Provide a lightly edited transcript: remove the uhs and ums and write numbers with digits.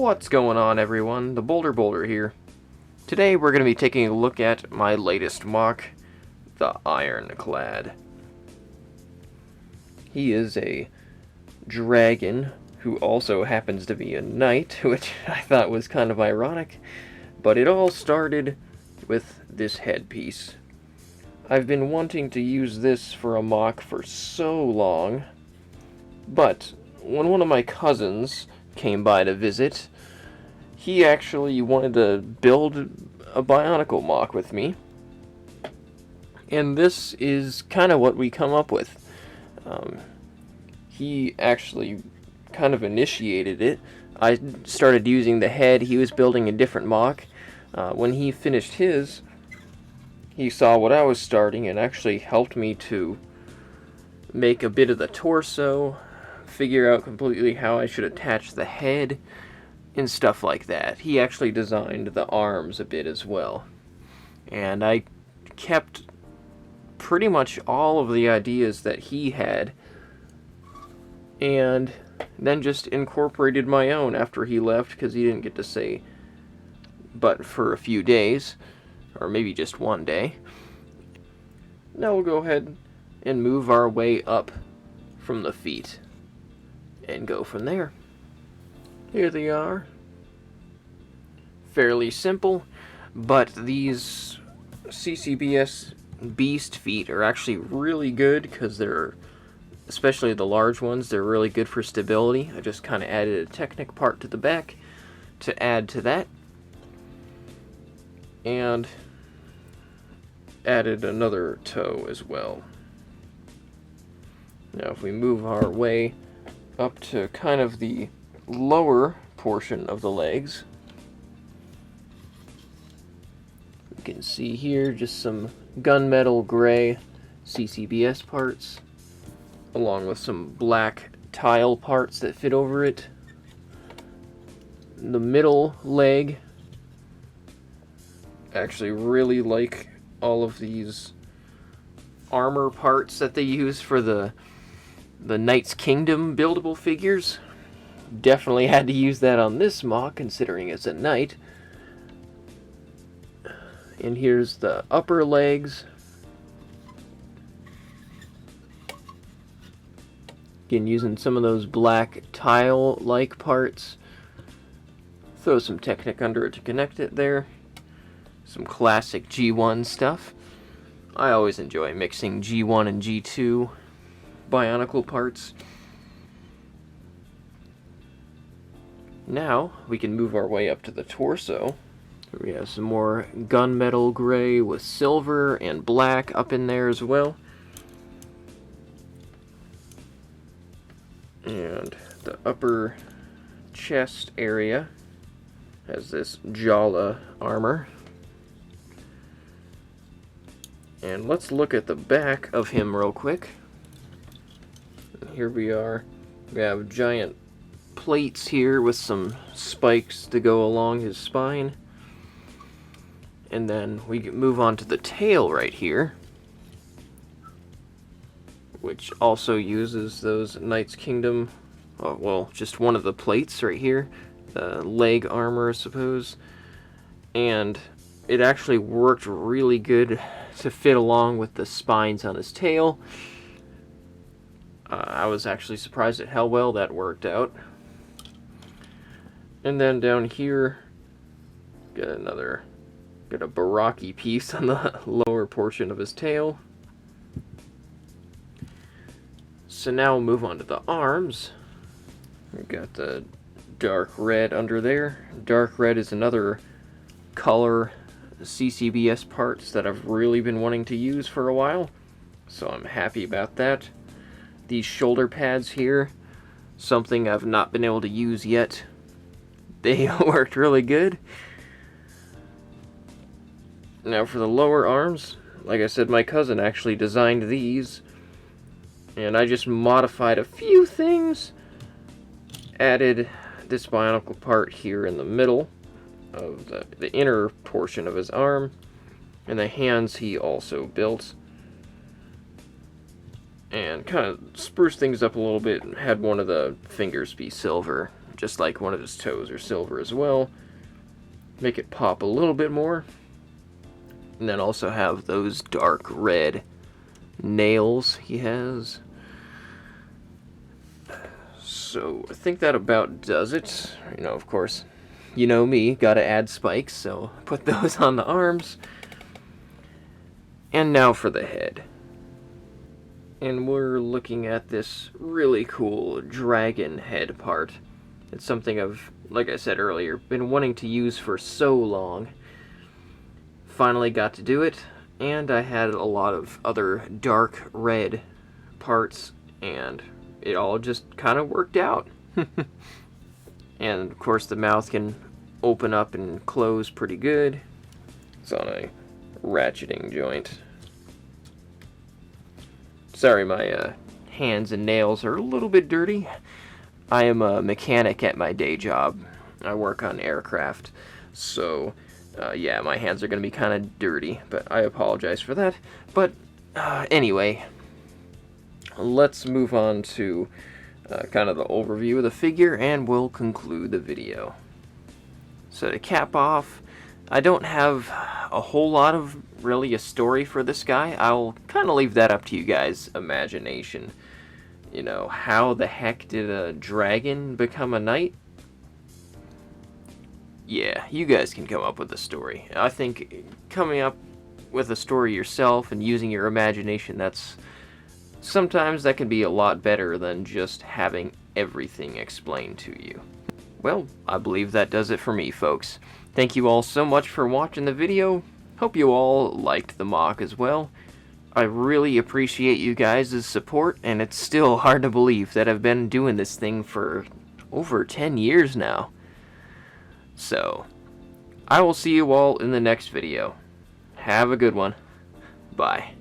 What's going on, everyone? theBolderBoulder here. Today we're going to be taking a look at my latest MOC, the Ironclad. He is a dragon who also happens to be a knight, which I thought was kind of ironic, but it all started with this headpiece. I've been wanting to use this for a MOC for so long, but when one of my cousins came by to visit, he actually wanted to build a Bionicle MOC with me, and this is kind of what we come up with. He actually kind of initiated it. I started using the head. He was building a different MOC. When he finished his, he saw what I was starting and actually helped me to make a bit of the torso, figure out completely how I should attach the head, and stuff like that. He actually designed the arms a bit as well. And I kept pretty much all of the ideas that he had, and then just incorporated my own after he left, because he didn't get to say but for a few days, or maybe just one day. Now we'll go ahead and move our way up from the feet and go from there. Here they are. Fairly simple, but these CCBS Beast feet are actually really good because they're, especially the large ones, they're really good for stability. I just kind of added a Technic part to the back to add to that, and added another toe as well. Now if we move our way up to kind of the lower portion of the legs, you can see here just some gunmetal gray CCBS parts, along with some black tile parts that fit over it. The middle leg, actually really like all of these armor parts that they use for the Knight's Kingdom buildable figures. Definitely had to use that on this MOC, considering it's a knight. And here's the upper legs. Again, using some of those black tile-like parts. Throw some Technic under it to connect it there. Some classic G1 stuff. I always enjoy mixing G1 and G2 Bionicle parts. Now we can move our way up to the torso. We have some more gunmetal gray with silver and black up in there as well. And the upper chest area has this Jala armor. And let's look at the back of him real quick. Here we are. We have giant plates here with some spikes to go along his spine. And then we move on to the tail right here, which also uses those Knight's Kingdom, well, just one of the plates right here, the leg armor, I suppose. And it actually worked really good to fit along with the spines on his tail. I was actually surprised at how well that worked out. And then down here, got a Baraki piece on the lower portion of his tail. So now we'll move on to the arms. We've got the dark red under there. Dark red is another color CCBS parts that I've really been wanting to use for a while, so I'm happy about that. These shoulder pads here, something I've not been able to use yet. They worked really good. Now for the lower arms, like I said, my cousin actually designed these, and I just modified a few things. Added this Bionicle part here in the middle of the inner portion of his arm, and the hands he also built. And kind of spruced things up a little bit and had one of the fingers be silver just like one of his toes are silver as well. Make it pop a little bit more. And then also have those dark red nails he has. So I think that about does it. You know, of course, you know me, gotta add spikes, so put those on the arms. And now for the head. And we're looking at this really cool dragon head part. It's something I've, like I said earlier, been wanting to use for so long. Finally got to do it, and I had a lot of other dark red parts, and it all just kind of worked out. And of course the mouth can open up and close pretty good. It's on a ratcheting joint. Sorry, my hands and nails are a little bit dirty. I am a mechanic at my day job. I work on aircraft, so yeah, my hands are going to be kind of dirty, but I apologize for that. But anyway, let's move on to kind of the overview of the figure, and we'll conclude the video. So to cap off, I don't have a whole lot of really a story for this guy. I'll kind of leave that up to you guys' imagination. You know, how the heck did a dragon become a knight? Yeah, you guys can come up with a story. I think coming up with a story yourself and using your imagination, sometimes that can be a lot better than just having everything explained to you. Well, I believe that does it for me, folks. Thank you all so much for watching the video. Hope you all liked the MOC as well. I really appreciate you guys' support, and it's still hard to believe that I've been doing this thing for over 10 years now. So, I will see you all in the next video. Have a good one. Bye.